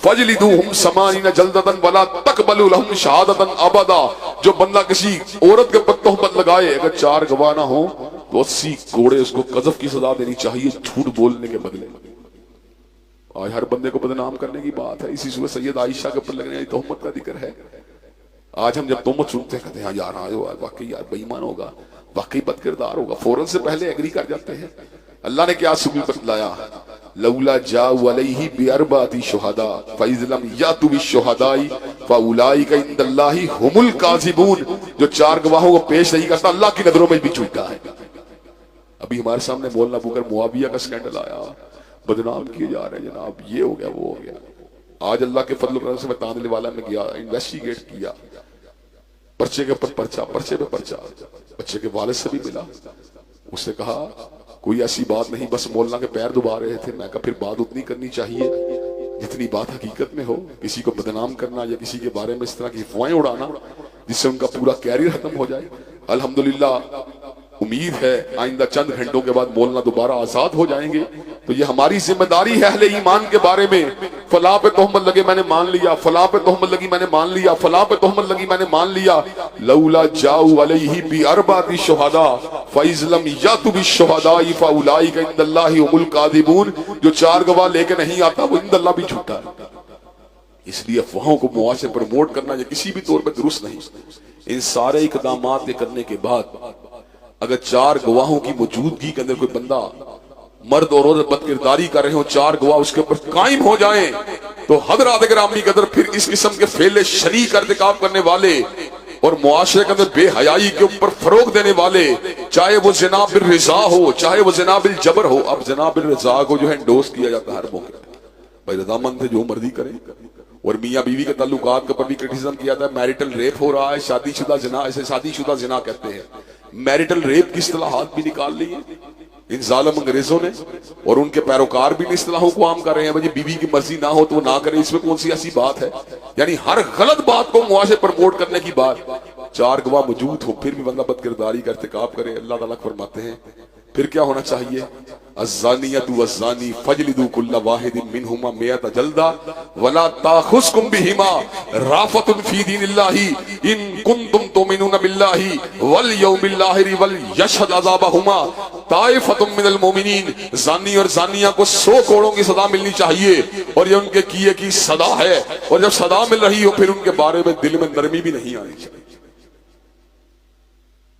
فَجْلِدُوهُمْ ثَمَانِينَ جَلْدَةً وَلَا تَقْبَلُوا لَهُمْ شَهَادَةً أَبَدًا۔ جو بندہ کسی عورت کے پر تہمت لگائے اگر 4 گواہ نہ ہو تو 80 کوڑے اس کو قذف کی سزا دینی چاہیے جھوٹ بولنے کے بدلے۔ آج ہر بندے کو بدنام کرنے کی بات ہے، اسی صورت سید عائشہ کے اوپر لگنے والی تہمت کا ذکر ہے۔ آج ہم جب تہمت سنتے ہیں کہتے ہیں یار واقعی یار بے ایمان ہوگا، واقعی بد کردار ہوگا، فوراً سے پہلے ایگری کر جاتے ہیں۔ اللہ نے کیا سبیل بتلایا؟ لولا جاءوا علیہ باربعۃ شہداء فاذ لم یاتوا بالشہداء فاولئک عند اللہ هم الکاذبون۔ جو 4 گواہوں کو پیش نہیں کرتا اللہ کی نظروں میں بھی جھوٹا ہے۔ ابھی ہمارے سامنے مولانا ابو بکر معاویہ کا سکینڈل آیا، بدنام کیے جا رہے ہیں جناب، یہ ہو گیا وہ ہو گیا۔ آج اللہ کے فضل و کرم سے میں تاندلے والا میں گیا، انویسٹیگیٹ کیا، پرچے کے اوپر پرچہ، پرچے پہ پرچہ، بچے کے والد سے بھی ملا، اس نے کہا کوئی ایسی بات نہیں، بس مولانا کے پیر دبا رہے تھے۔ میں کہا پھر بات اتنی کرنی چاہیے جتنی بات حقیقت میں ہو، کسی کو بدنام کرنا یا کسی کے بارے میں اس طرح کی افواہیں اڑانا جس سے ان کا پورا کیریئر ختم ہو جائے۔ الحمدللہ امید ہے آئندہ چند گھنٹوں کے بعد مولانا دوبارہ آزاد ہو جائیں گے، تو یہ ہماری ذمہ داری ہے اہل ایمان کے بارے میں۔ فلاں پہ تہمت لگے میں نے مان لیا، فلاں پہ تہمت لگی میں نے مان لیا، فلاں پہ تہمت لگی میں نے مان لیا۔ لولا جاءوا علیہ باربعۃ شہداء فاذ لم یاتوا بالشہداء فاولئک عند اللہ هم الکاذبون۔ جو 4 گواہ لے کے نہیں آتا وہ عند اللہ بھی جھوٹا ہے۔ اس لیے افواہوں کو معاشرے پر پروموٹ کرنا یہ کسی بھی طور پہ درست نہیں۔ ان سارے اقدامات کے کرنے کے بعد اگر 4 گواہوں کی موجودگی کے اندر کوئی بندہ مرد اور عورت بد کرداری کر رہے ہوں، 4 گواہ اس کے اوپر قائم ہو جائیں تو حضرات گرامی کے اندر پھر اس قسم کے فعل شنیع کا ارتکاب کرنے والے اور معاشرے کے اندر بے حیائی کے اوپر فروغ دینے والے، چاہے وہ زنا بالرضا ہو چاہے وہ زنا بالجبر ہو۔ اب زنا بالرضا کو جو ہے انڈوس کیا جاتا ہے ہر موقع پہ، بھائی رضامند ہے جو مرضی کریں، اور میاں بیوی کے تعلقات کے اوپر بھی کرٹیسزم کیا جاتا ہے۔ میرٹل ریپ ہو رہا ہے، شادی شدہ زنا، اسے شادی شدہ زنا کہتے ہیں۔ میرٹل ریپ کی اصطلاحات بھی نکال لی ہیں ان ظالم انگریزوں نے، اور ان کے پیروکار بھی ان اصطلاحوں کو عام کر رہے ہیں۔ بھائی بیوی کی مرضی نہ ہو تو وہ نہ کرے، اس میں کون سی ایسی بات ہے؟ یعنی ہر غلط بات کو معاشرے پر پروموٹ کرنے کی بات۔ 4 گواہ موجود ہو پھر بھی بندہ بد کرداری کا ارتکاب کرے، اللہ تعالیٰ فرماتے ہیں پھر کیا ہونا چاہیے؟ الزانیۃ والزانی فاجلدوا کل واحد منہما 100 جلدہ ولا تاخذکم بہما رافۃ فی دین اللہ ان کنتم تؤمنون باللہ والیوم الآخر ولیشہد عذابہما طائفۃ من المؤمنین۔ زانی اور زانیہ کو 100 کوڑوں کی سزا ملنی چاہیے، اور یہ ان کے کیے کی سزا ہے، اور جب سزا مل رہی ہو پھر ان کے بارے میں دل میں نرمی بھی نہیں آنی چاہیے۔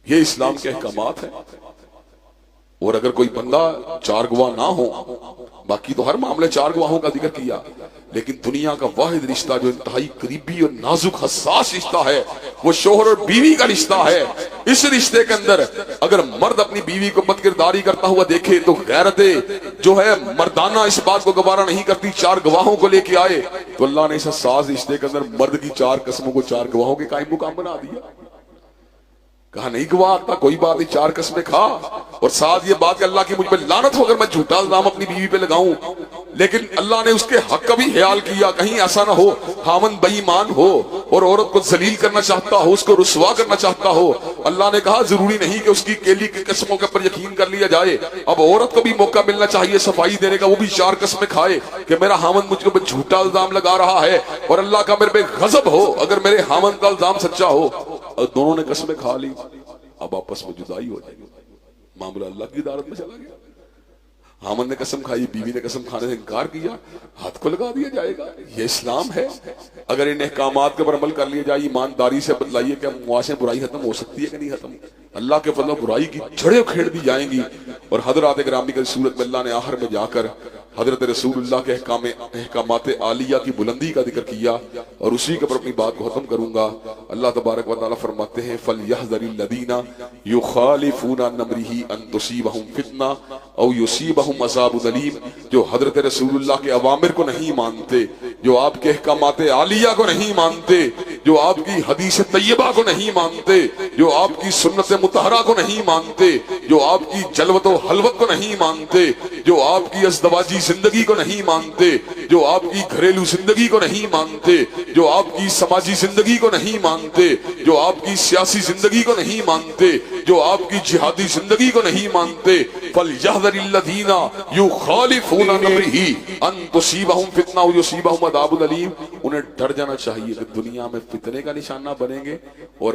یہ اسلام کے احکامات ہیں۔ اور اگر کوئی بندہ 4 گواہ نہ ہو، باقی تو ہر معاملے 4 گواہوں کا ذکر کیا، لیکن دنیا کا واحد رشتہ جو انتہائی قریبی اور نازک حساس رشتہ ہے وہ شوہر اور بیوی کا رشتہ ہے۔ اس رشتے کے اندر اگر مرد اپنی بیوی کو بد کرداری کرتا ہوا دیکھے تو غیرت جو ہے مردانہ اس بات کو گوارا نہیں کرتی، 4 گواہوں کو لے کے آئے، تو اللہ نے اس حساس رشتے کے اندر مرد کی 4 قسموں کو 4 گواہوں کے قائم مقام بنا دیا۔ کہا نہیں گواہ آتا کوئی بات نہیں، 4 قسمیں کھا، اور ساتھ یہ بات کہ اللہ کی مجھ پہ لعنت ہو اگر میں جھوٹا الزام اپنی بیوی پہ لگاؤں، لیکن اللہ نے اس کے حق کا بھی خیال کیا، کہیں ایسا نہ ہو خاوند بے ایمان ہو اور عورت کو ذلیل کرنا چاہتا ہو، اس کو رسوا کرنا چاہتا ہو۔ اللہ نے کہا ضروری نہیں کہ اس کی کیلی کی قسموں کے اوپر یقین کر لیا جائے، اب عورت کو بھی موقع ملنا چاہیے صفائی دینے کا، وہ بھی 4 قسمیں کھائے کہ میرا خاوند مجھ کو جھوٹا الزام لگا رہا ہے اور اللہ کا میرے پہ غضب ہو اگر میرے خاوند کا الزام سچا ہو۔ اور دونوں نے قسمیں کھا لی، اب آپس میں جدائی ہو جائے گی، معاملہ اللہ کی عدالت میں چلا گیا۔ خاوند نے قسم کھائی، بیوی نے قسم کھانے سے انکار کیا، ہاتھ کو لگا دیا جائے گا۔ یہ اسلام ہے۔ اگر ان احکامات کے پر عمل کر لیا جائے، ایمانداری سے بتلائیے کہ معاشرے میں برائی ختم ہو سکتی ہے کہ نہیں ختم؟ اللہ کے فضل و برائی کی جڑیں کھیڑ دی جائیں گی، اور حضرات گرامی کی صورت میں اللہ نے آخر میں جا کر حضرت رسول اللہ کے احکامات عالیہ کی بلندی کا ذکر کیا، اور اسی کے پر اپنی بات کو ختم کروں گا۔ اللہ تبارک و تعالیٰ فرماتے ہیں فَلْيَحْذَرِ الَّذِينَ يُخَالِفُونَ عَنْ أَمْرِهِ أَن تُصِيبَهُمْ فِتْنَةٌ أَوْ يُصِيبَهُمْ عَذَابٌ أَلِيمٌ۔ جو حضرت رسول اللہ کے اوامر کو نہیں مانتے، جو آپ کے احکامات عالیہ کو نہیں مانتے، جو آپ کی حدیث طیبہ کو نہیں مانتے، جو آپ کی سنت مطہرہ کو نہیں مانتے، جو آپ کی جلوت و حلوت کو نہیں مانتے، جو آپ کی ازدواجی زندگی کو نہیں مانتے، جو آپ کی گھریلو زندگی کو نہیں مانتے، جو آپ کی سماجی زندگی کو نہیں مانتے، جو آپ کی سیاسی زندگی کو نہیں مانتے، جو آپ کی جہادی زندگی کو نہیں مانتے، فَلْيَحْذَرِ الَّذِينَ يُخَالِفُونَ عَنْ أَمْرِهِ أَن تُصِيبَهُمْ فِتْنَةٌ أَوْ يُصِيبَهُمْ عَذَابٌ أَلِيمٌ۔ انہیں ڈر جانا چاہیے کہ دنیا میں فتنے کا نشانہ بنیں گے اور